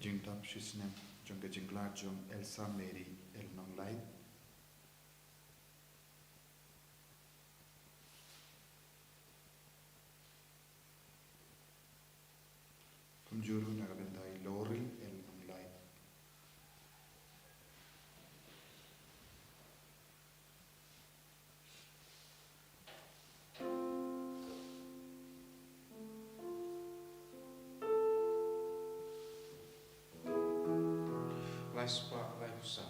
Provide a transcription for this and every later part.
Jing tam shisnem jong jingla jong Elsa Mary el nong lai. Pemjuru nagabendai Laurel el nong lai. Laispa laihusa.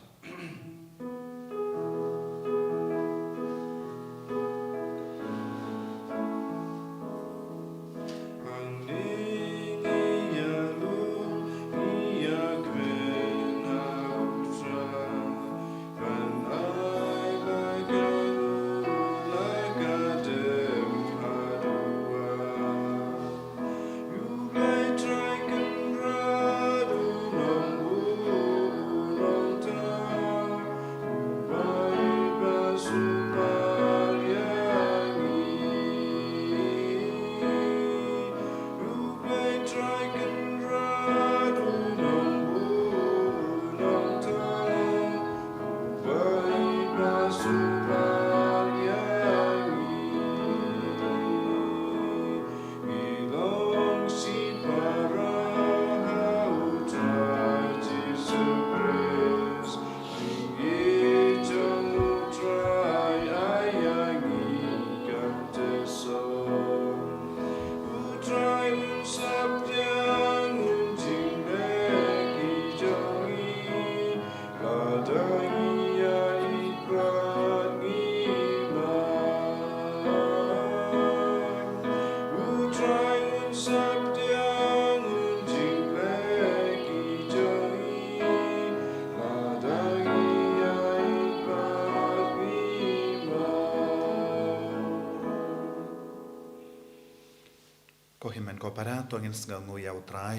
Kohimen ko para tuangin sengangu yau trai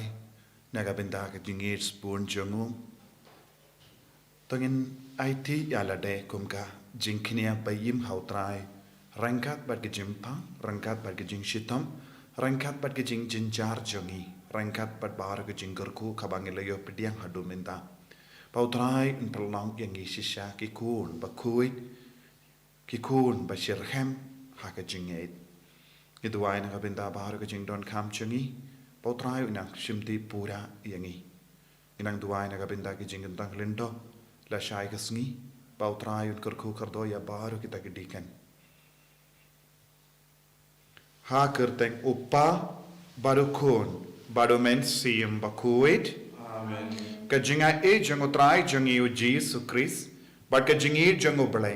nagabenda ke jingir spoon jongu tuangin IT yalade kumka jingkinia bayim hau trai rangkat bad ke jimpang rangkat bad ke jing shitam rangkat bad ke jing jinjar jongi rangkat bad bar ke jinggerku kabangilayo pediang hadu minta pau trai perlang yang isisya kikun Bakhuid kikun bashirhem haka jingait itu wain kabinda bahar ke jing don kam chungi potrai unak shimti pura yangi inang duai na kabinda ke jing tang lindo la shai ke sngi potrai un kerku kerdo ya bahar kita gedikan ha kerteng upa barukun barumen sim Bakhuid amen ke jinga e jango trai jangi u Jesus Christ bad ke jingi jango blai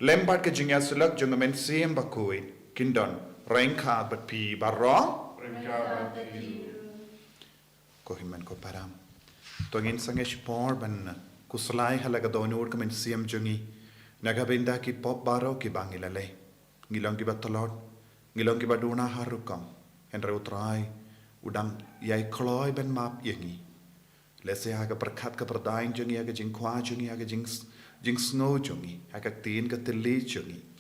lembat ke jinga sulak jango men sim Bakhuid kindon Rengkat berpi barong, Rengkat berpi. Kohiman ko param. Tuangin sange shpor ban kuslai halaga donur kamen siam jungi. Nagabinda ki pop baro ki bangilale. Ngilong ki batolot, ngilong ki baduna harukam. Henry utrai udang yai kloi ban map yangi. Lese haga berkat ke perdain jungi haga jing kwa jungi haga jing snow jungi haga tin ke teli jungi.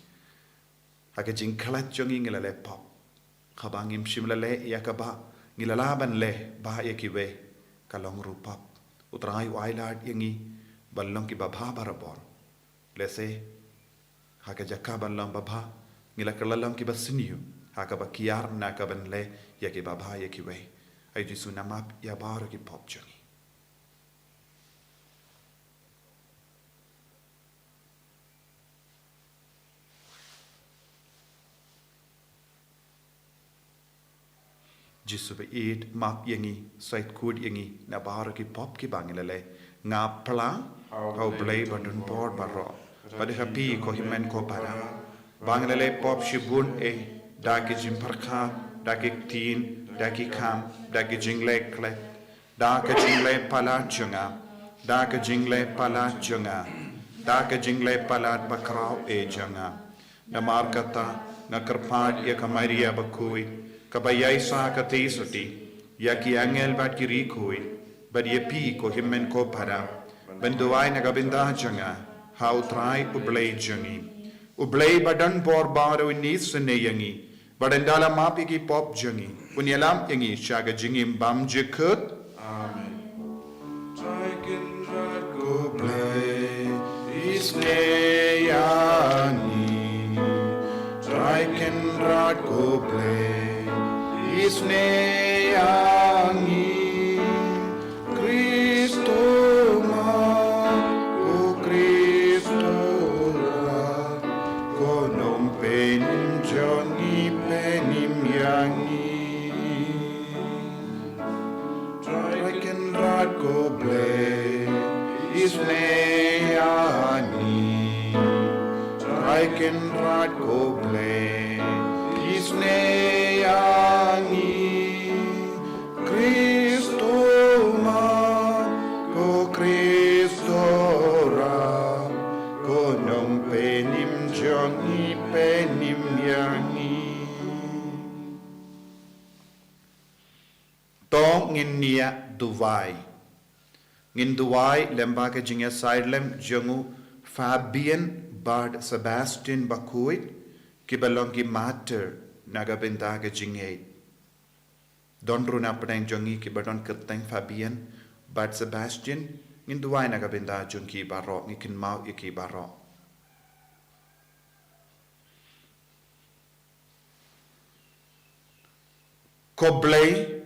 Haka jing kalat jongi ngilale pop. Kabangim shimlale yakaba ngilalaban le bah yakiwe kalong rupap. Utrai wailad yangi balong ki babha barabor. Lese haka jakaban lang babha ngilakalalang ki basiniu. Haka bakiyar nakaban le yaki babha yakiwe. Ay jisu namap yabar ki pop jongi. Jisu be eid map yangi sait kud yangi na bahar ki pop ki bangilale nga pla au blay bandun board barro pada happy ko himen ko para bangilale pop shibun e da ki jimparkha da ki tin da ki kam da ki jingle kle da ki jingle pala chunga da ki jingle pala chunga da ki jingle pala bakrao e chunga na markata na karpad ya kamaria Bakhuid kabayay sa katisuti, yaki angel bat kiri kui, bad yepi ko himmen ko para, benduay nagabinda janga, how try ublay jangi. Ublay badan bor baro inis seneyangi, badandala mapi ki pop jangi, unyalam yangi shaga jingim bam jikut. Amen. isneyangi Kristo ma ko Kristo ra ko nom penim jongi penim yangi Traiken rat ko ble isneyangi Traiken rat ko ble isneyangi Kristo ma ko Kristo ra ko nong penim jongi penim yangi Tong ngin nia duwai ngin duwai lembaga jinga sailem jongu Fabian Bard Sebastian Bakhuid kibalongi mater nagabindaga jingay Don runa peneng jongi kibadon keteng Fabian Bard Sebastian ngin duwai nagabinda jongi barok ngikin mau iki barok Koblay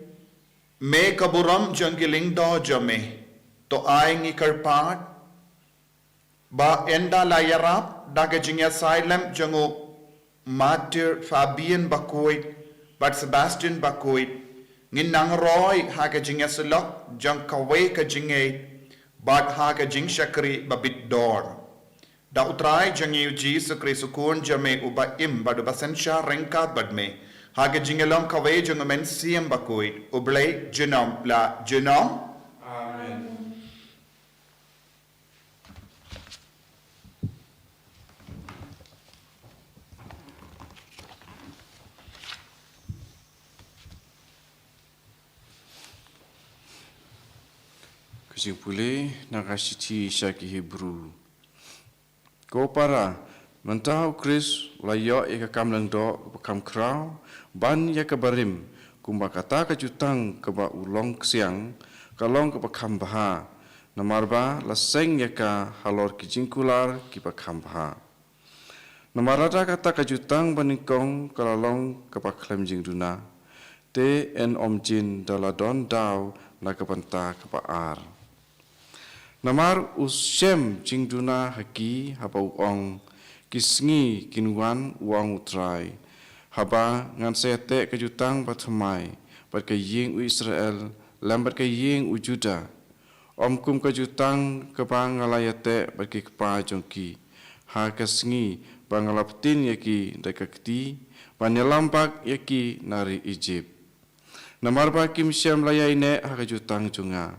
me kaburam jongi lingdo jome to ai ngi karpat ba enda layarap daga jingya silem jongo Mater Fabian Bakhuid Bard Sebastian Bakhuid ngin nang roy haga jingya selok jang kawe ka jingay bad haga jing shakri babit dor da utrai jangi Jesus Christ kun jame uba im badu basensha renka badme haga jingalong kawe jang men siam Bakhuid ublay genom la genom Amen. Kasih pulih nakasiti syaki Hebrew. Kau para mentau Chris layak ika kamlang do bekam krau ban ya kabarim kumba kata kajutang keba ulong siang kalong ke bekam baha namarba laseng ya ka halor kijingkular ki bekam baha namarada kata kajutang banikong kalalong ke baklam jing duna te en omjin daladon daw na kepanta kepaar Namar usem jingduna haki haba uong kisngi kinwan uang utrai haba ngan sete kejutang bathamai bat kaying u Israel lambat kaying u Juda omkum kejutang kepang ngalayate bat kepa jongki ha kasngi bangalaptin yaki dakakti banyalampak yaki nari Egypt namar ba kim syam layaine ha kejutang junga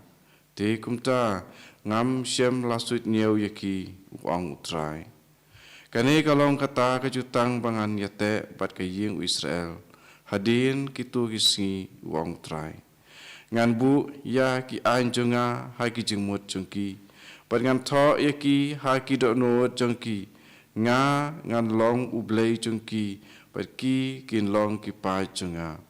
te kumta ngam syam lasut nyau yaki uang utrai. Kani kalong kata kejutang bangan yate bat kaying Israel. Hadin kitu kisngi uang utrai. Ngan bu ya ki ain jonga haki jengmut jongki. Bat ngan tho yaki haki dok nuot jongki. Ngan long ublay jongki. Bat ki kin long ki pai jonga.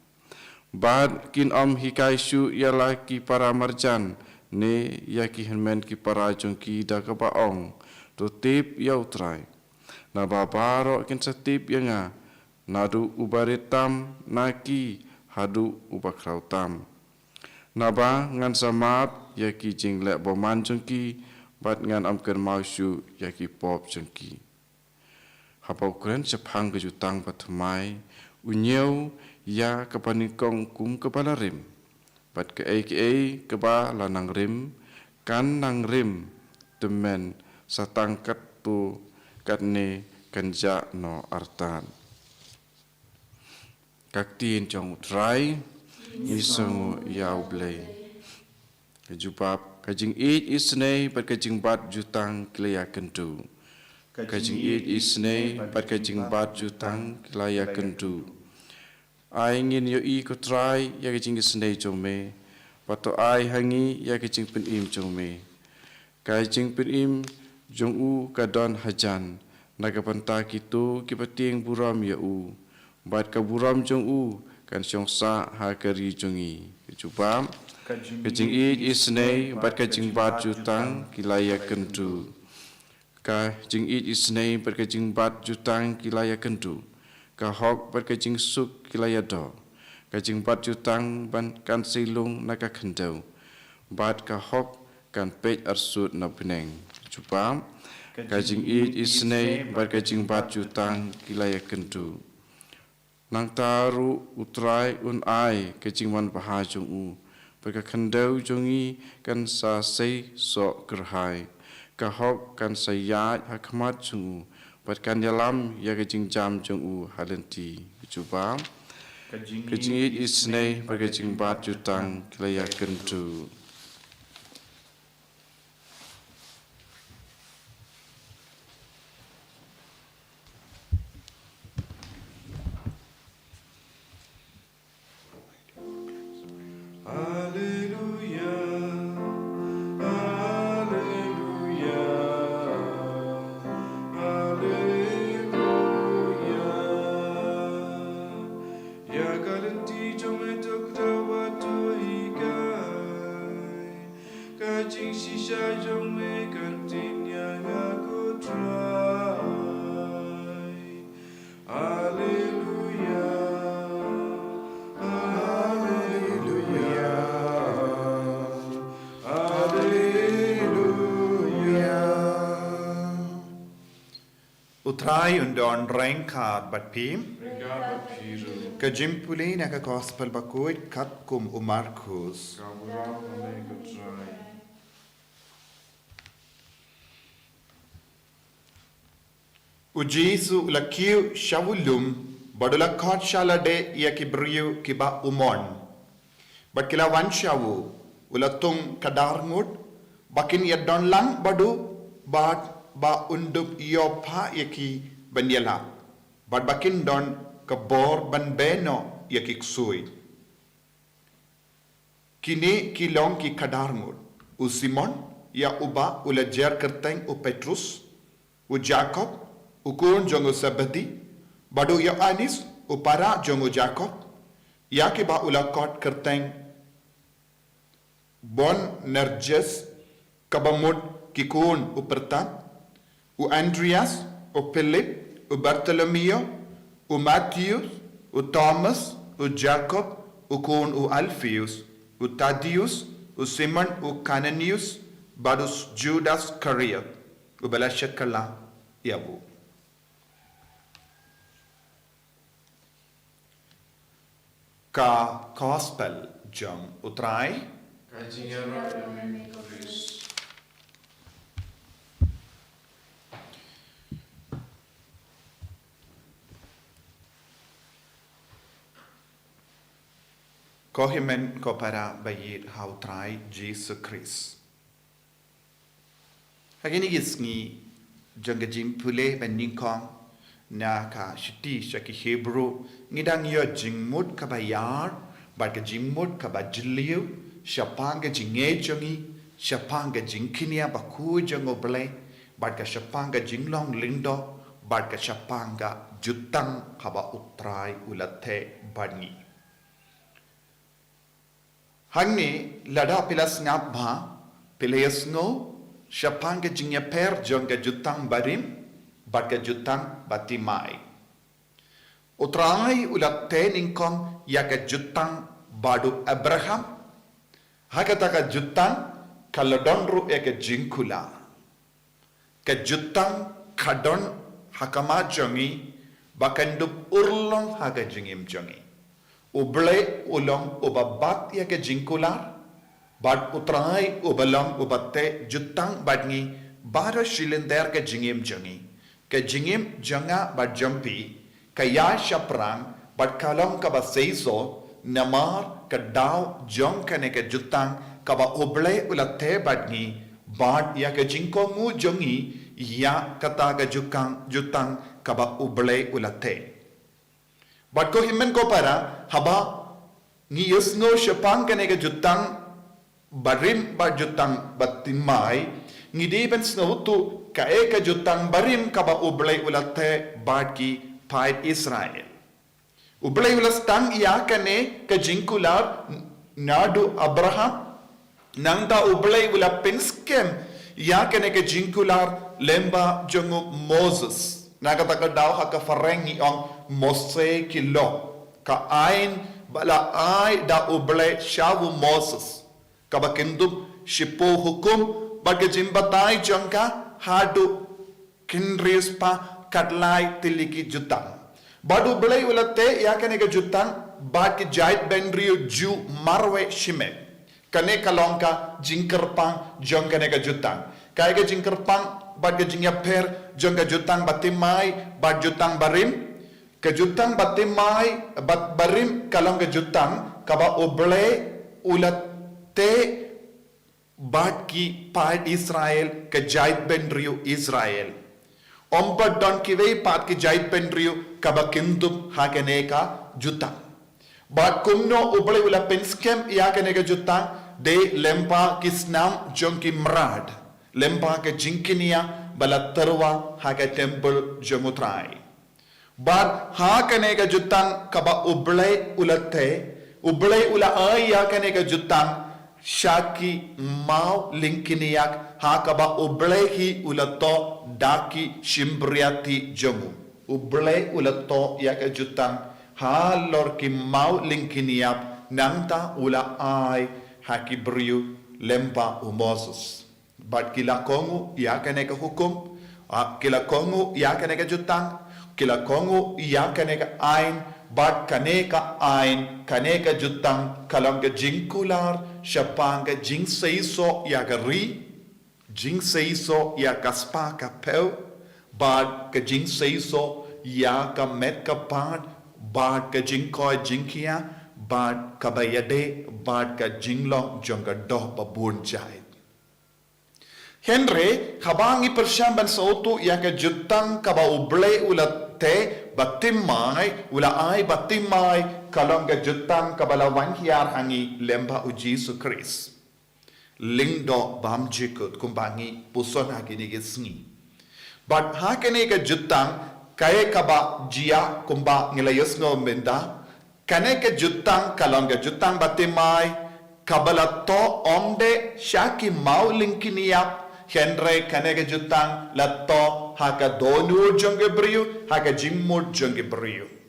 Bat kin hikai syu yala ki para marjan. Ne yaki henmen ki para jongki da ka baong to tip ya utrai na babaro kin satip yanga nadu ubaritam naki hadu ubakrautam na ba ngan samat yaki jingle boman jongki bat ngan amken mausyu yaki pop jongki hapau kren sepang kejutang patmai unyeu ya kapanikong kum kepalarim Bat ke keba lanang rim kan nang rim temen satangkat tu katne kanja no artan kaktin jong utrai isangu yaublay kejubab kajing isnei bat kajing bat jutang kilaya kentu kajing isnei bat kajing bat jutang kilaya kentu ai ngin yo I ko try ya ke jing snei chome pato ai hangi ya ke jing pen im chome kai jing pen im jong u ka don hajan naga panta kitu ki pating buram ya u bat ka buram jong u kan syong sa ha kari jongi kejubam ke jing isnei bat ka jing bat jutang kilaya kentu ka jing isnei bat ka jing bat jutang kilaya kentu ka hok bat ka jing suk kilaya do kajing bat jutang ban kan silung na ka kendau bat ka hok kan pej arsut na beneng cupam kajing it isnei bat kajing bat jutang kilaya kendu nang taru utrai un ai kajing man bahajung u baka kendau jongi kan sa sei so gerhai ka hok kan sayat hakmat jungu bat kan dalam ya kajing jam jungu halenti cupam kajing it isnei bat kajing bat jutang kilaya kendu Utrai undon rengkad bat pim. Kajimpuli na ka gospel Bakhuid kat kum umarkus. Ujisu lakiu shavulum badula kot shalade ya kibriu kiba umon. Bat kila wan shavu ulatung kadarngud bakin yadon lang badu bat ba undup yopa yaki banyala bat bakin don kabor ban beno yaki ksui kini kilong ki kadarngud u Simon ya uba ula jer kerteng u Petrus u Jacob u kun jongo Sabadi badu ya anis u para jongo Jacob ya ki ba ula kot kerteng bon nerjes kabamud ki kun u pertan u Andreas, u Philip, u Bartolomeo, u Matthew, u Thomas, u Jacob, u kun u Alphaeus, u Tadeus, u Simon, u Cananius, badus Judas Iscariot, u Belashakala yabu. Ka gospel jong utrai. Kohimen ko para bayit hautrai Jesus Christ. Hagini gisngi janggajim pule bandingkong na ka shiti shaki Hebrew ngidang yo jingmut ka bayar bat ka jingmut ka bajliu shapanga jinge jongi shapanga jingkinia baku jongo ble bat ka shapanga jinglong lindo bat ka shapanga jutang kaba utrai ulate badngi. Hangni lada pilas ngabha pilayas ngo shapanga jingya per jonga jutang barim batka jutang batimai. Utrai ulate ningkong yaka jutang badu Abraham hakataka jutang kalodonru eka jingkula ka jutang kadon hakama jongi bakandup urlong haga jingim jongi uble ulong ubabat ya ke jingkular bad utrai ubalong ubatte jutang badngi baro shilinder ke jingim janga bad jampi kaya shaprang bad kalong ka ba seiso namar ka daw jong kane ke jutang ka ba uble ulatte badngi bad ya ke jingko mu jongi ya kata ka jutang ka ba uble ulatte. But ko himen ko para haba ni yusno shapang kanega jutang barim ba jutang batimai ni deben sno tu ka eka jutang barim kaba ublay ulate badki pait Israel. Ublay ulastang iya kane ka jingkular nadu Abraham nangda ublay ula pinskem iya kane ka jingkular lemba jongo Moses. Nakataka daw haka farengi ang Mose kilo ka ain bala ai da uble shavu Moses kabakindum shipo hukum baga jimbatai jangka hadu kindris pa kadlai tiliki jutang badu belai ulate yakane ke jutang bad ki jait benrio ju marwe shime kane kalongka jingkerpang jangkane ke jutang kai ke jingkerpang bad ke jingya per jangka jutang batimai bad jutang barim ke jutang batimai bat barim kalong ke jutang kaba uble ulate bad ki pad Israel ke jait benrio Israel Ompat don kiwei pat ki jait penriu kabakindum hageneka jutang. Bat kumno uble ula penskem yageneka jutang de lempa kisnam jonki mrad. Lempa ke jinkinia bala terwa hage temple jomutrai. Bat hageneka jutang kaba uble ulate uble ula ay yageneka jutang Shaki mau linkiniak hakaba ublehi ulato daki shimbriati jamu. Uble ulato yaka jutang halor ki mau linkiniak nangta ula ai haki briu lempa umosus. But kila kongu yaka neka hukum, kila kongu yaka neka jutang, kila kongu yaka neka ain, but kaneka ain, kaneka jutang kalanga jinkular. Shapanga jing seiso ya ri jing seiso ya kaspa ka peu bad ka jing seiso ya ka met ka pad bad ka jing ko jingkia bad ka bayade bad ka jinglong jonga doh babun jai Henry habangi pershamban sautu ya ka jutang ka ba uble ulate batimai ula ai batimai kalonga jutang kabalawan hiar hangi lemba u Jesus Christ. Lingdo bam jikut kumbangi puson hagini Sngi. But hakene ka jutang kaya kaba jia kumba ngilayos ngo menda kane ka jutang kalonga jutang batimai kabalato omde shaki mau linkiniap Henry kane ka jutang lato haka donu jonge briu haka jimmur jonge briu.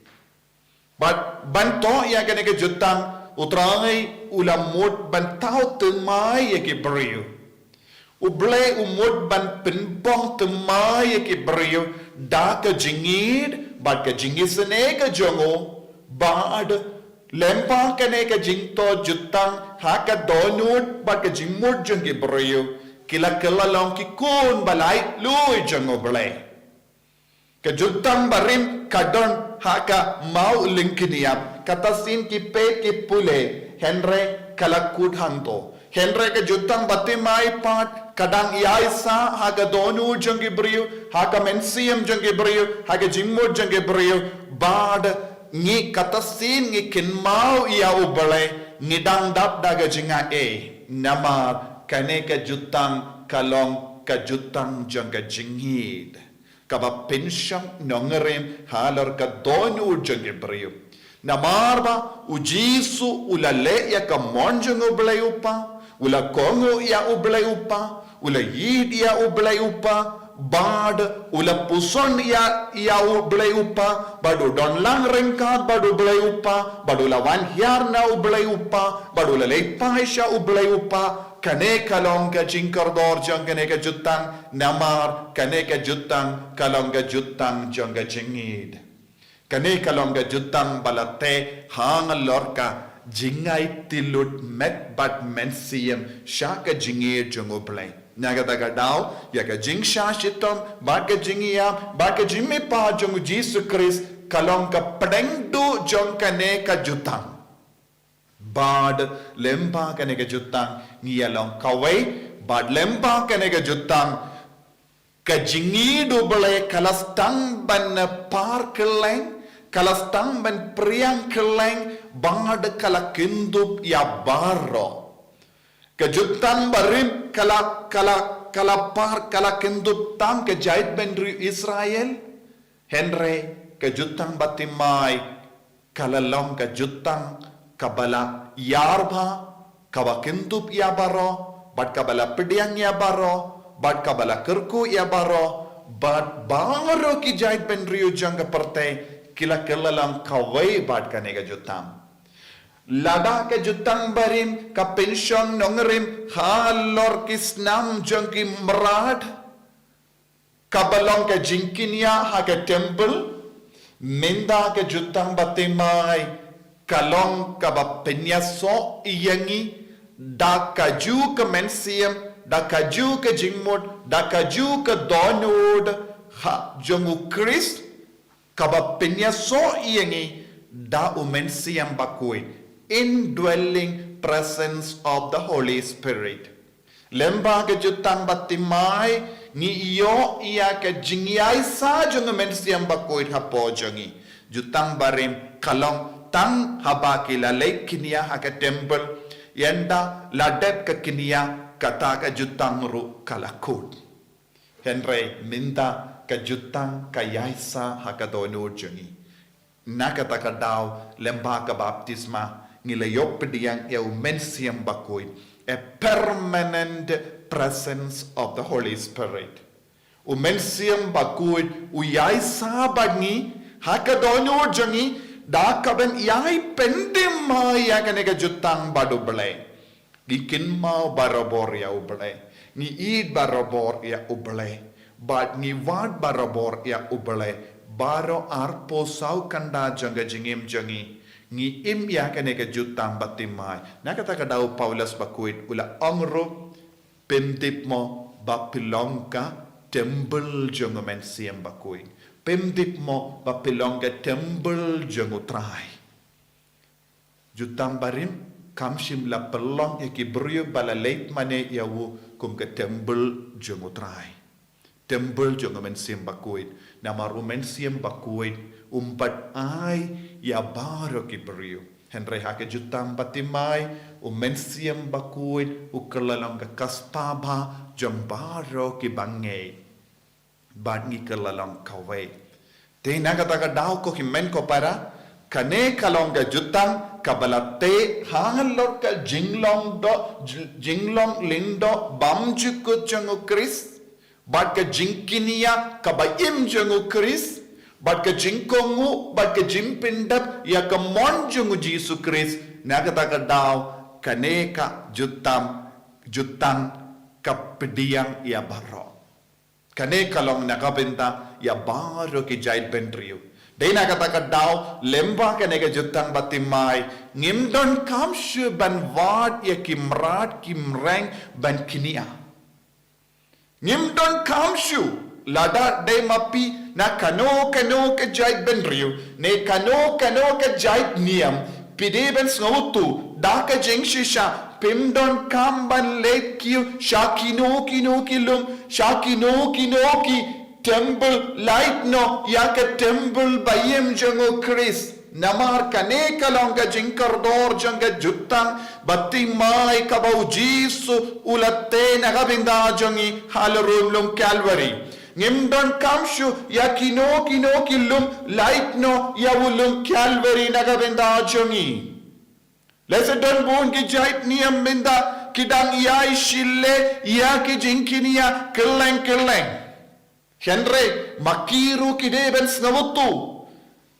But banto yang kena ke jutang utrangai ulamut bantau temai ke beriu. Uble umut ban penpong temai ke beriu da ke jingid bad ke jingisane ke jongo bad lempa kena ke jingto jutang haka donut bad ke jingmut jong ke beriu kila kila long ki kun balai lui jongo balai. Ke jutang barim kadon haka mau linkiniap katasin ki pe ki pule Henry kalakud hanto Henry ke jutang batimai pat kadang iaisa haka donu jongi briu haka mensiam jongi briu haka jimmo jongi briu bad ngi katasin ngi kin mau ia ubale ngidang dap daga jinga namar kane ke jutang kalong ke jutang jonga jingid kaba pensyam nongerem halar ka donu jange briu namarba ujisu ula le ya ka monjong ublay upa ula kongo ya ublay upa ula yid ya ublay upa bad ula puson ya ublay upa badu don lang rengkat badu ublay upa badu lawan hiar na ublay upa badu la lepaisha ublay upa kane kalong ka jingkar dor jang kane ka jutang namar kane ka jutang kalong ka jutang jang ka jingid kane kalong ka jutang balate hang lorka jingai tilut met bat mensiam shaka jingir jang oblay naga daga daw ya ka jing shashitom bat ka jingia bat ka jimme pa jang Jesus Christ kalong ka pedengdu jang kane ka jutang bad lempa kane ka jutang ngiyalong kawai bad lempa kane ka jutang ka jingi do bale kalastang ban par keleng kalastang ban priang keleng bad kala kindup ya barro ka jutang barim kala par kala kindup tam ka jait benri Israel Henry ka jutang batimai kala long ka jutang kabala yarba kaba kintup ya baro bad kabala pidyang ya baro bad kabala kerku ya baro bad baro ki jait penriu janga perte kila kelalang kawai bad kanega jutam Lada ke jutang barim ka pensyong nongrim halor kisnam jengki merad kabalong ke jingkinya ha ke temple minda ke jutang batimai kalong ka penyaso iyangi da kaju ke mensiam da kaju ke jingmod da kaju ke donod ha jongu Chris ka penyaso iyangi da umensiam Bakhuid indwelling presence of the Holy Spirit. Lemba ke jutang batimai ni iyo iya ke jingyai sa jung mensiam Bakhuid hapo jungi. Jutang barim kalong tang haba kila lake kinia ha ke temple yenda ladep ke kinia kata ke jutang ru kalakut. Henry minda ke jutang kayaisa ha ke donur jungi. Nakata ka daw lemba ka baptisma Nilayop Thohdieng ya mensiam Bakhuid, a permanent presence of the Holy Spirit. Mensiam Bakhuid uyai sabangi hakadonur jangi da kaben yai pendim ma ya kanega jutang badu belai. Gikin mau barabor ya ublai. Ni id barabor ya ublai. But ni wad barabor ya ublai. Baro arpo sau kanda janga jingim jangi. Ni im ya kanega jutang batimai. Nakata daw Paulus Bakhuid ula ongro pemdip mo bapilongka temple jongo mensiam Bakhuid. Pemdip mo bapilongka temple jongo trai. Jutang barim kamshim la pelong ya kibrio bala late mane yawu kum ke temple jongo trai. Temple jongo mensiam Bakhuid. Namaru mensiam Bakhuid umpat ai ya baro kibrio. Henry hake jutang batimai mensiam Bakhuid ukelalang ke kaspaba jambaro ki bangai. Badngi kelalang kawe. Tena kata daw ko himen ko para kane kalong ka jutang kabalate halor ka jinglong lindo bamjuku jangu Chris bad ka jinkinia kabayim jangu Chris bad ka jingkongu bad ka jimpindap ya ka mon jangu Jesus Chris nakata daw kane ka jutang kapdiang ya baro kane kalong nakabenta ya baro ki jaid bentriyo. Dena kata daw lemba kane ka jutang batimai ngimdon kamshu ban wad ya kimrat kimreng ban kinia. Ngimdon kamshu lada de mapi na kano ka jaid bentriyo ne kano ka jaid niam pideben snautu daka jengshisha pimdon kamban lekyu shakino kilum shakino temple light no yaka temple bayem jango Chris namar kane kalonga jinkardor janga jutang bating mai kabau jisu ulatte nagabinda jangi halarulum Calvary ngimdon kamshu yakino kilum light no yawulum Calvary nagabinda jangi Lesa don bon ki jait niam minda kidang iai shille ia ki jinkinia keleng. Henry makiru kideben snavutu.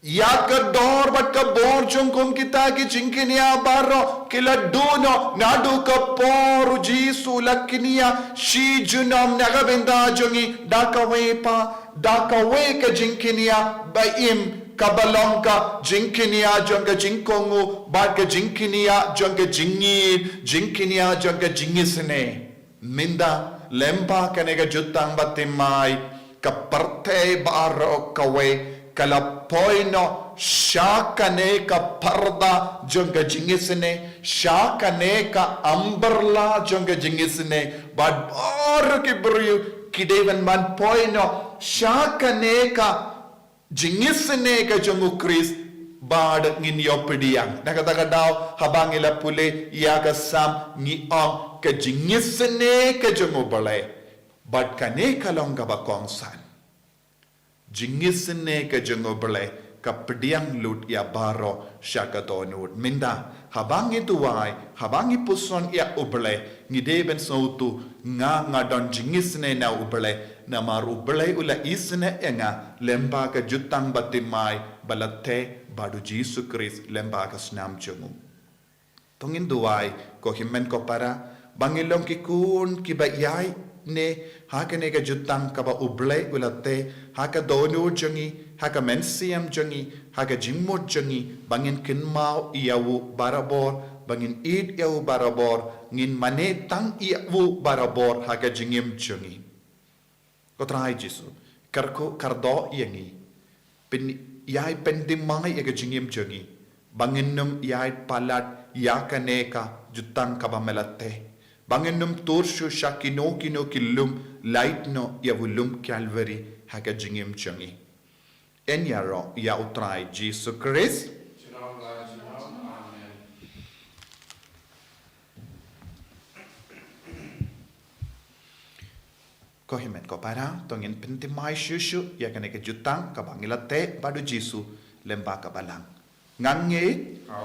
Ya ka dor bat ka bor jungkum kita ki jinkinia baro kila duno nadu ka poru jisu lakinia shi junam nagabenda jungi dakawe ka jinkinia baim kabalongka jinkinia jonga jinkongu badka jinkinia jonga jinkinia jonga jingisne minda lempa kanega jutang batimai kaparte baro kawe kalapoino shakane ka parda jonga jingisne shakane ka amberla jonga jingisne bad baro ki buru kidevan man poino shakane ka jingisne ka jangu Chris bad ngin Thohdieng nakata daw habang ila pule ya ka sam ni ang ka jingisne ka jangu balay bad kane kalong ka bakongsan jingisne ka jangu balay ka Thohdieng lut ya baro shakatonut minda habang ituway habang ipuson ya ubalay ngideben sautu nga don jingisne na ubalay na marubalay ula isne enga lemba ka jutang batimai balate badu Jesus Christ lemba ka snam chungu Tongin duai ko himen ko para bangilong ki kun ki ba yai ne haka ne ka jutang ka ba ublay ulate haka donu jangi haka mensiam jangi haka jingmot jangi bangin kinmao iyawu barabor bangin id iyawu barabor ngin mane tang iyawu barabor haka jingim jangi ko trai jisu karko kardo yangi pen yai pendimai ega jingim jangi banginnum yai palat yakaneka jutang ka ba melate Bangenum torshu shakino kino kilum light no yavulum calvary haka jingim changi. En yaro ya utrai Jesus Christ. Ko himet ko para tongin pentimai shushu ya kaneke jutang ka bangilate badu Jesus lemba ka balang. Ngange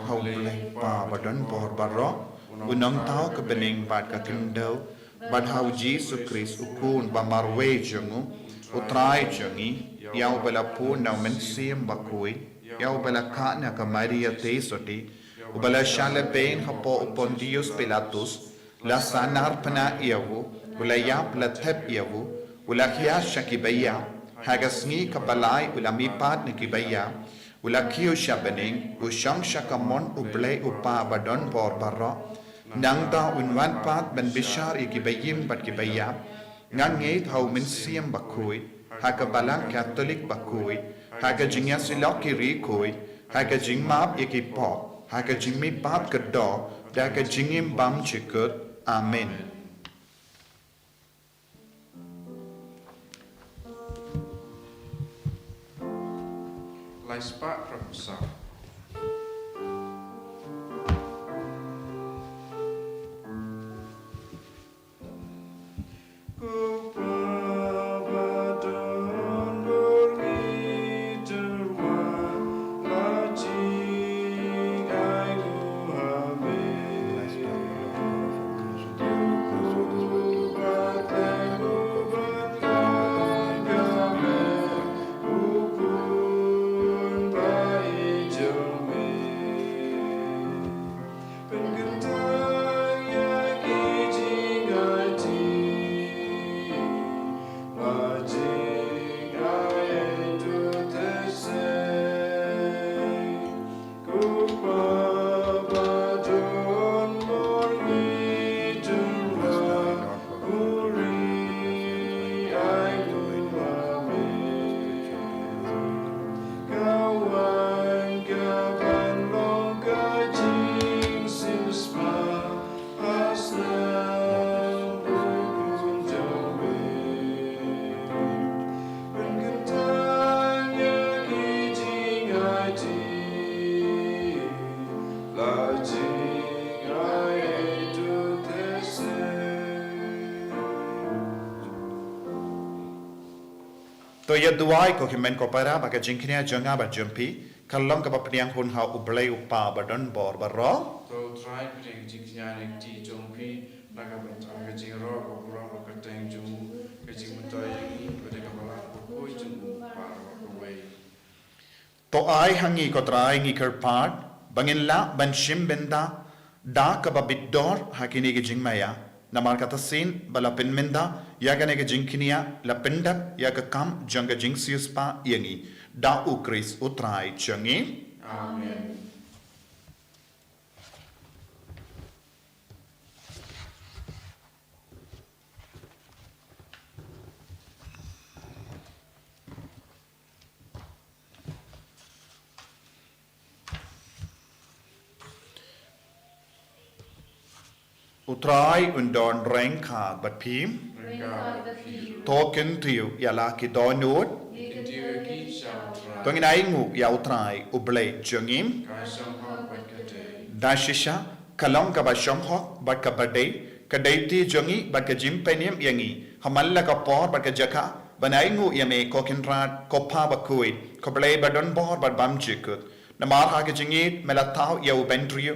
hau blai pa badon bor baro. Unang tao ka bening bad ka kindau bad hau Jesus Christ ukun ba marwe jangu utrai jangi yau bala pu na mensim Bakhuid yau bala ka na ka Maria te soti ubala shale ben hapo upon Dios Pilatus la sanar pana yawu ula yap la thep yawu ula khia shakibaya hagasni ka balai ula mipat ni kibaya ula khiu shabening usang shakamon uble upa badon bor barro Nang da unwan pat ben bishar ikibayim bat kibayab ngange hau mensiam Bakhuid haka balang Catholic Bakhuid haka jingya silaki rikoi haka jingmap ikipop haka jingmi pap kedo haka jingim bam chikut amen Lai spak rapusa. To ya duai ko himen ko para baka jingknya janga ba jumpi kallam ka bapniang hun ha ublai upa badon bor barro To try putting jingnya ti jompi naga bentang jingro ko kurang ko teng jung ke jingmutai ko de kamala ko jung paro ko way To ai hangi ko trai ngi kerpat bangin la ban shim benda da ka babidor hakini ge jingmaya namar kata sin bala penmenda ya gane ge jingkinia la pendap ya ka kam janga jingsius pa yangi da u Chris utrai changi Amen. Utrai undon rengka bat pim token tiu ya la ki donut tongin aingu ya utrai ublai jangim dashisha kalong ka ba shonghok bat ka badai kadaiti jangi bat ka jimpenim yangi hamalla ka por bat ka jaka banaingu yame kokinrat kopha Bakhuid koblai badon bor bat bam jikut namar ha ka jingit melatau ya ubendriu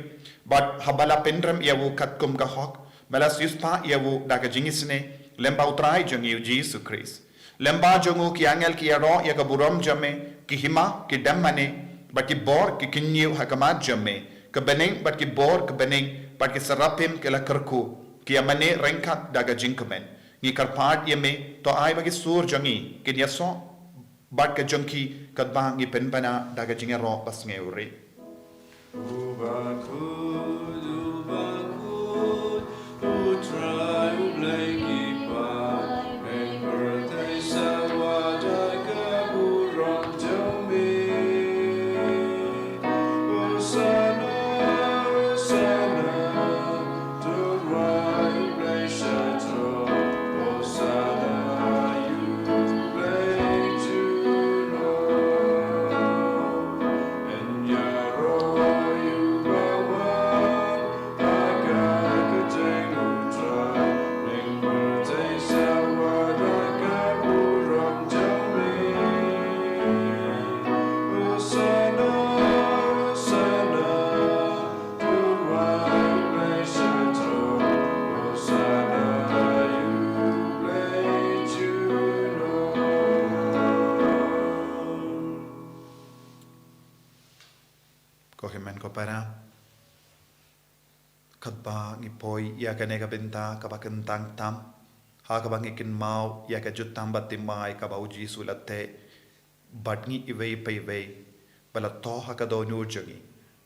but habala pendram yawu katkum ka hok melas yuspa yawu daga jingisne lemba utrai jangi Jesus Christ lemba jangu ki angel ki aro ya ka buram jame ki hima ki dammane but ki bor ki kinyu hakamat jame kebening bat ki bor kebening bat ki serapim ke la kerku ki amane rengkat daga jingkemen ngi karpat yeme to ai bagi sur jangi kin yaso bat ke jongki kat bang ngi pen bana daga jingero pas ngeuri Bakhuid, putra ubleki pa, membertai sawada kaburong jami. Osana, Osana, turai ublei shatro. Osana, ublei juno. And yaro. Kohimen ko para kadba ngi poi ya ka nega benta ka bakentang tam ha ka bangi kin mau ya ka jutam batimai ka bauji sulate badngi iwei peiwei bala to ha ka do nur jangi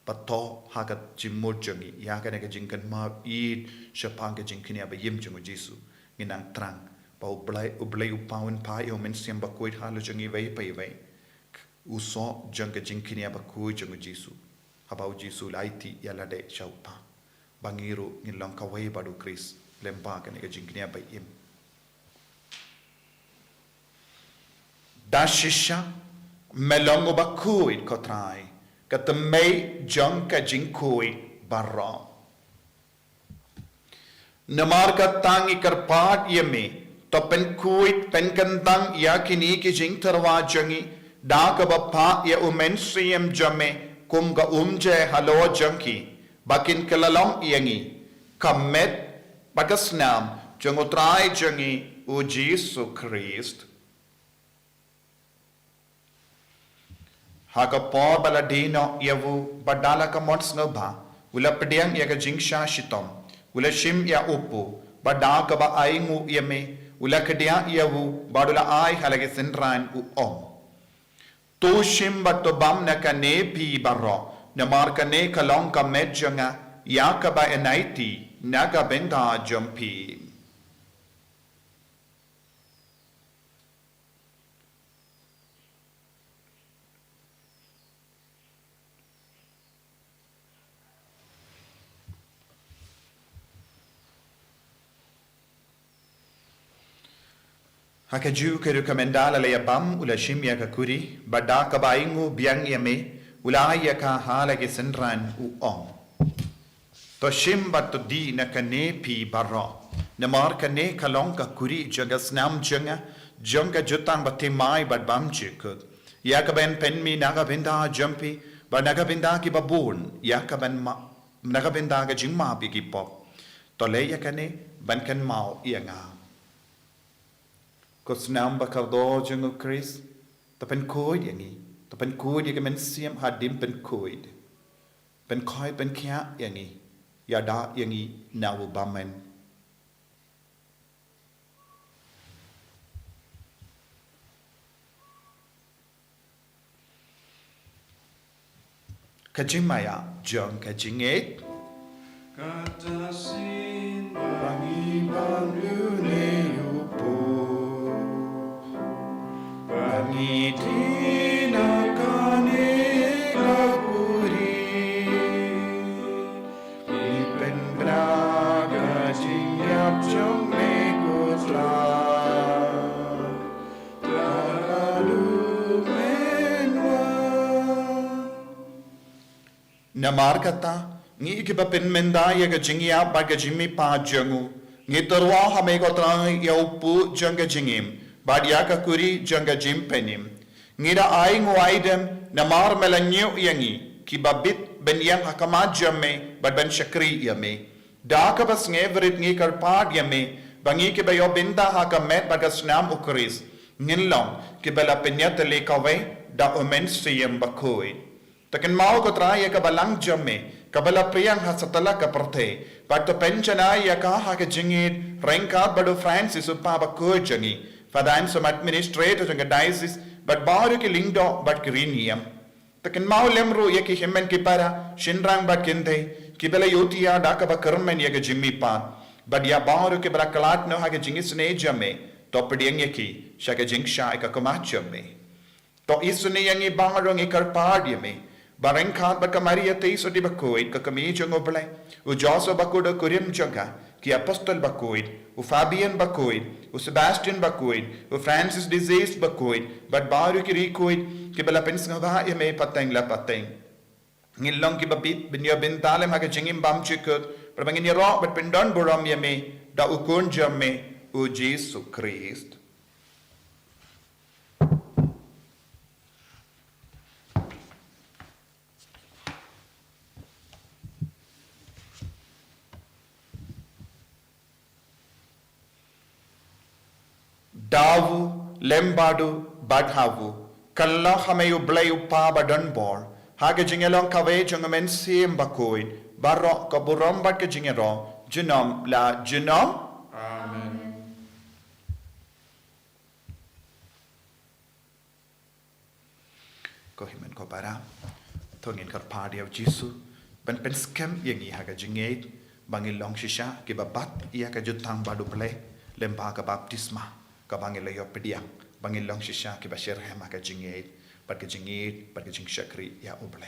pato ha ka jimur jangi ya ka nega jingkan ma id shapang ka jingkin ya ba yim jangu jisu nginang trang pa ublai upaun pa yo men siam Bakhuid halu jangi wei peiwei uso jang ka jingkin ya Bakhuid jangu jisu habau jisu Lait-ïa lade shaupa bangiru ngilang kawai badu Chris lempa ka nega jingkin ya ba yim dashisha melongo Bakhuid kotrai katamay jang ka jingkhuid barra namar ka tangi karpat yeme to pen khuid pen kantang ya kini ki jing tarwa jangi da ka bappa ya umen siyam jame kum ga umje halo jangki bakin kelalong yangi kamet bagasnam jangutrai jangi u Jesu Christ Haka por baladino yavu badala ka mots ngaba ula pediang ya ka jingsha shitom ula shim ya upu bada ka ba aingu yame ula kedia yavu badula ai halage senran u om to shim bato bam na ka ne pi barro na mar ka ne kalong ka medjanga ya ka ba enaiti naga benda jumpi Haka ju ke rekomendala le bam ula shimya ka kuri bada ka baingu biang yame ula ya ka hala ke senran u om to shim bat di na ka ne pi barra na mar ka ne kalong ka kuri jaga snam janga jutang batte mai bad bam chik ya ka ben pen mi naga binda jumpi ba naga binda ki babun ya ka ben naga binda ka jingma bi ki pop to le ya ka ne ban kan mau ianga Kos nam bakardo jungo Chris, tapen koid yangi, tapen koid yaga men siam hadim pen koid, pen koi pen kia yangi, yada yangi nawu bamen. Kajimaya jong kajinget, Kata sin bangi banglune Bangitina kane kapuri Ipen braga jingyap jong megotla Tagalu menwa Namar kata ngi ikipapen mendaya ga jingyap baga jimmi pa jangu Ngi terwa hamegotla yaupu janga jingim Badia ka kuri janga jim penim. Ngira aing waidem namar melanyu yangi ki babit ben yang hakamat jamme bad ben shakri yame. Da ka bas ngeverit ngi karpad yame bangi ke bayo binda hakamet bagas nam ukris. Nginlong ki bala penyat le kawe da omen siyam Bakhuid. Takin mau ko traya ka balang jamme kabala priyang hasatala ka perte but to pensionai ya ka ha ke jingit rengkat badu Francis upa Bakhuid jangi fadaim som administrator janga diocese but baru ki lingdo but griniam takin maulem ru ya ki himmen ki para shinrang but kinte ki bela yotia daka ba kermen ya ke jimmi pa but ya baru ki bela kalat no ha ke jingis ne jame Thohdieng ya ki sha ke jingsha ka komachame to isuni yang i baru ngi karpad ya me barengkat ba kamaria te so di Bakhuid ka kami jongo blai u Joso Bakhuid kurim jonga ki apostol Bakhuid u Fabian Bakhuid u Sebastian Bakhuid u Francis disease Bakhuid but baru ki Bakhuid ki bala pensanga ya me pateng la pateng ngilong ki babit binyo bintalem ha ka jingim bam chikut prabangin ya ro but pendon buram ya me da ukun jamme u Jesus Christ Davu, Lembadu, Badhavu, Kalla Hameyu Blayu Pa Badunbor, Hagajingelong Kave Jungamen Sim Bakhuid, Barro Kaburom Badkajingero, Junom La Junom. Amen. Kohimen Kopara, Tongin Karpadi of Jisu, Ben Penskem Yangi Hagajingate, Bangilong Shisha, Gibabat, Yakajutang Badu Play, Lembaka Baptisma. Kabangila yo pediang bangilong shisha ki bashir hema ka jingit pat ka jing shakri ya uble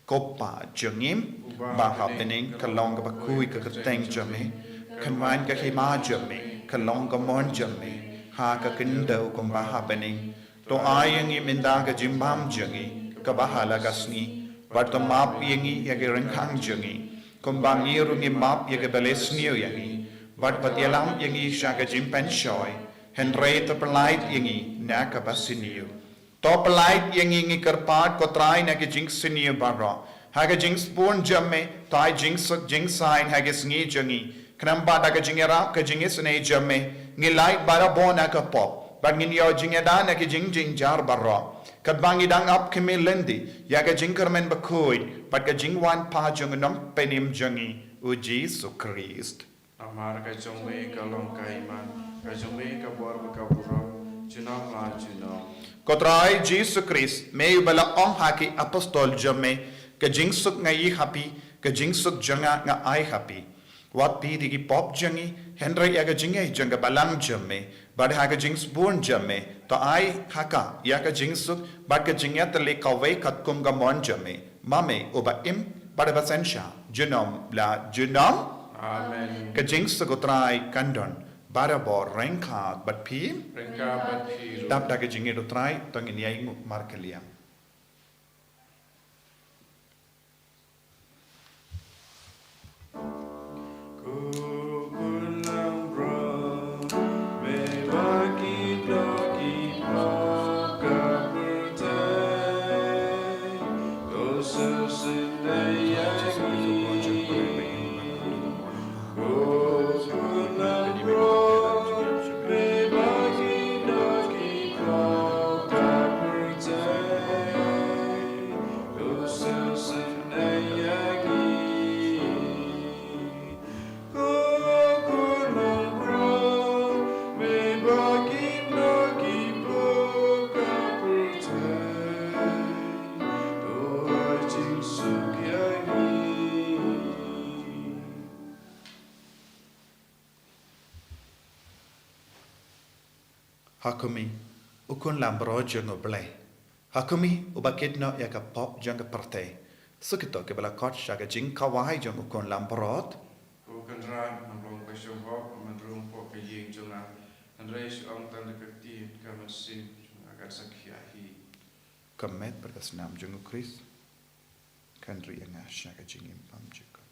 kopa jungim ba happening kalong ka bakui ka teng jame kanwan ka hima jame kalong ka mon jame ha ka kindo kum ba happening to ayang iminda ka jimbam jangi ka bahala ka sni pat to map yangi ya ka rengkang jangi kum ba ngirungi map ya ka balesniyo yangi pat patyalam yangi sha ka jimpen shoy Henry to polite yangi naka basiniu. To polite yangi ngi karpat ko try na ki jinx siniu barra. Haga jinx born jamme, tai jinx jinx sign haga sngi jangi. Knamba daga jingera ka jingis ne jamme. Ngi light bara bona ka pop. But ngin yo jingeda na ki jing jar barra. Kadbangi dang up kimi lendi. Yaga jinkermen Bakhuid. But ka jingwan pa junganam penim jangi. U Jesus Christ. Amar ka jongme ka long ka iman. Kajumbe ka bor ka buram junam la junam Kotrai Jesus Christ may bala ong haki apostol jame ka jingsuk ngai happy ka jingsuk janga nga ai happy wat pi digi pop jangi Henry ya ka jingai janga balang jame bad ha ka jings born jame to ai haka ya ka jingsuk bad ka jingya tale kawe kat kum ga mon jame mame oba im bad basensha junam la junam Amen ka jingsuk kotrai kandon Barabor rengkat bat pim Rengka bat piru dap daga jingi do trai tongin yai markeliam Kukulang bro me bagi doki paka bertai dosa senayai Hakumi ukun lambro jongo blai Hakumi ubakit no ya ka pop jonga parte sukito ke bala kot shaga jing kawai jongo ukun lambrot Kukan ran namlong ka syobok mandrung po ka ying jonga Andrei ang tanda kakti ka masin agar sakhiahi Kamet berkasnam jongo Chris Kandri yang shaga jingim pam jiko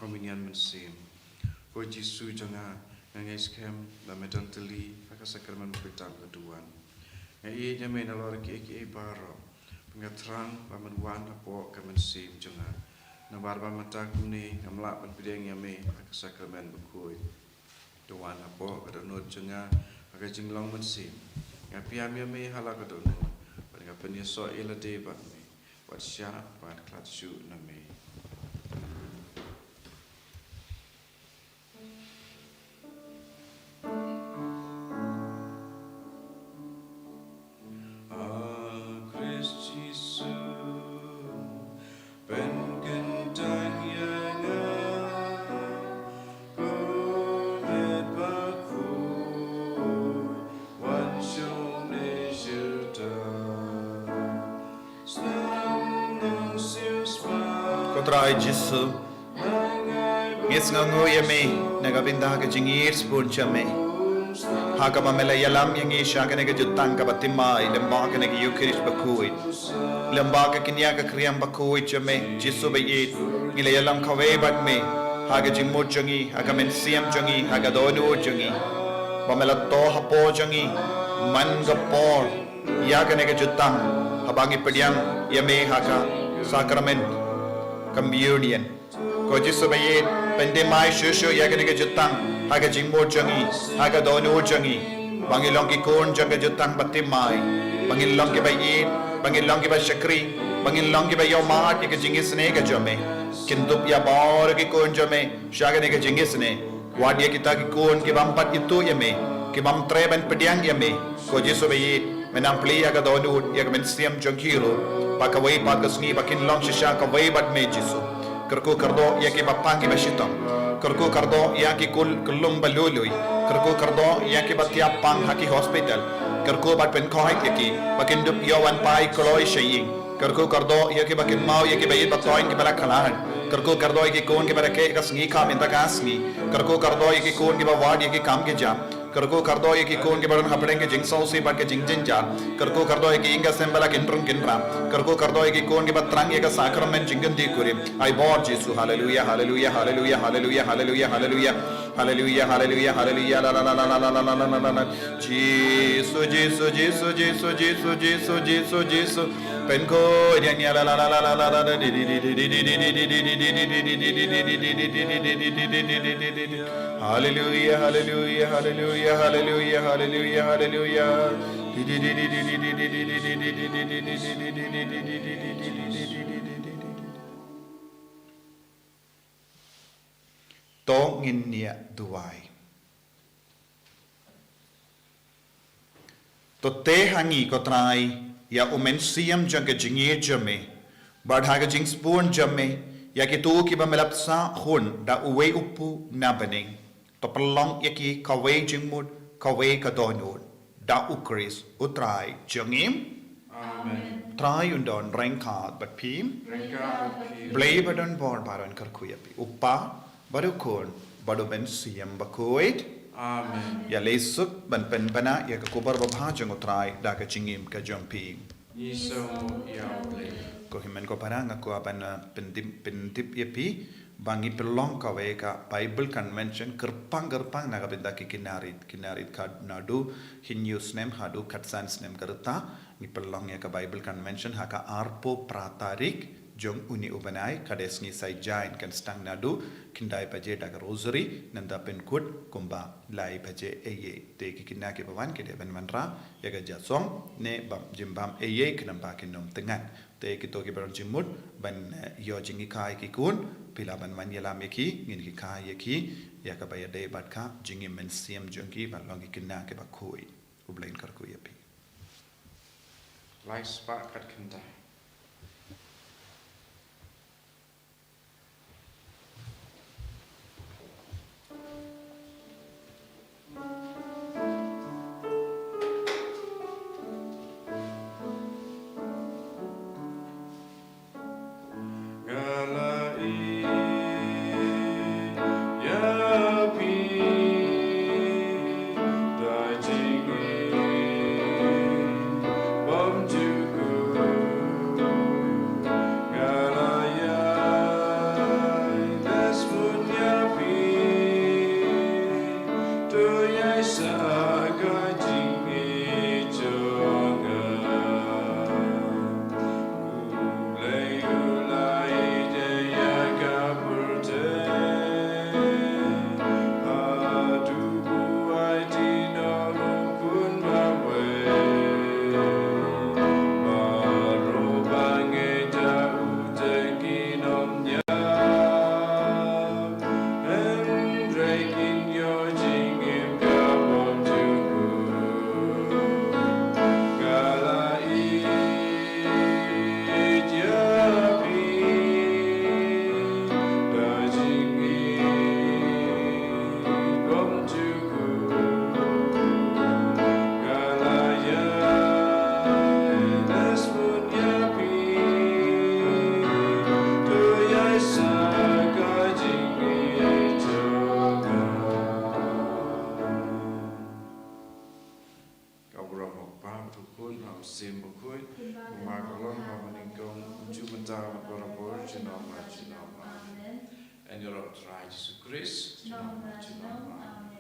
communion mensim. Ko Jisu janga ngai skem la medantali faka sakramen petam keduan. Ngai jame na lor ki baro. Pengatrang pamenuan apo kemensim janga. Na barba mata kuni ngamla penpideng yame faka sakramen Bakhuid. Doan apo kadonot janga aga jinglong mensim. Ngapiam yame hala kadonot. Pada penyeso ila debat me. Wat sya pat klatsu na me. Trai Jisu Ngis ngangu yame nagabinda ka jingir spun chame Haka mamela yalam yang isha ka nega jutang ka batimai lemba ka nega yukirish Bakhuid lemba ka kinya ka kriyam Bakhuid chame Jisu bayit ngila yalam ka webat me Haga jingmut jangi haga mensiam jangi haga donu jangi mamela to hapo jangi man ga por ya ka nega jutang habangi pediang yame haka sakrament communion ko Jisu bayit pendemai shushu yaganega jutang haga jingmo jangi haga donu jangi bangilong ki kon janga jutang batimai bangilong ki bayit bangilong ki bashakri bangilong ki bayomat ki jingisne ga jame kindup ya bor ki kon jame shaganega jingisne wadia kita ki kon ki bampat itu yame ki bam treben pediang yame ko Jisu bayit menam pli haga donu yaga mensiam jangkiro Bakawai Sngi bakin long shisha kawai bat me Jisu kerku kardo yaki bapangi bashitong kerku kardo yaki kulum balului kerku kardo yaki batia pang haki hospital kerku bat pen kohai yaki bakin dup yawan pai koloi shaying kerku kardo yaki bakin mau yaki bayit batoin ki bala kalahan kerku kardo yaki kon ki barake ka Sngi kam inta ka Sngi kerku kardo yaki kon ki bawad yaki kam ke jam kerku kardo yaki kon ke baran hapdeng ke jingsau si bat ke jingjin jar kerku kardo yaki inga sembala kinrung kinram kerku kardo yaki kon ke batrang yaka sakramen jingan di kurim I bought Jisu hallelujah hallelujah hallelujah hallelujah hallelujah hallelujah hallelujah hallelujah hallelujah la la la la la la la la la la Jisu Jisu Jisu Jisu Jisu Jisu Jisu Jisu penko dia la la la la la la la di di di di di di di di di di hallelujah hallelujah hallelujah hallelujah hallelujah hallelujah to nginia duai to te hangi ko trai ya umensiam jang jingir jame badhaga jing spoon jame ya ki tu ki bamelapsa hun da uwe upu na baning to pelong yaki kawe jingmut kawe kadonut da ukris utrai jangim Amen. Try undon rengkat but pim blay badon bor baron karkuyapi uppa badukon badu ben siam Bakhuid Amen. ya lesuk ban pen bana ya ka kubar babha jang utrai da ka jingim ka jampi Yiso yaule. ko himen ko parang ko aban pentip yapi bangi pelong kawe ka Bible convention kerpang naga benda ki kinarit ka nadu hinyus nem hadu katsans nem karta ni pelong ya ka Bible convention haka arpo pratarik jong uni ubanai kadesni sai jain kan stang nadu kindai paje daga rosary nanda pen kut kumba lai paje eye te ki kinna ke bawan ke ben manra ya ga jasong ne bam jimbam eye kinamba kinom tengan te ki to ki baron jimut ban yo jingi kai ki kun pila ban man yala meki ngin ki kai ki ya ka baya de bat ka jingi men siam jongi ban long ki kinna ke Bakhuid ublain kar ku yapi Lai spak kat kenta. Bom juku sao berabur jenama jenama. And your Lord Jesus Christ jenama jenama.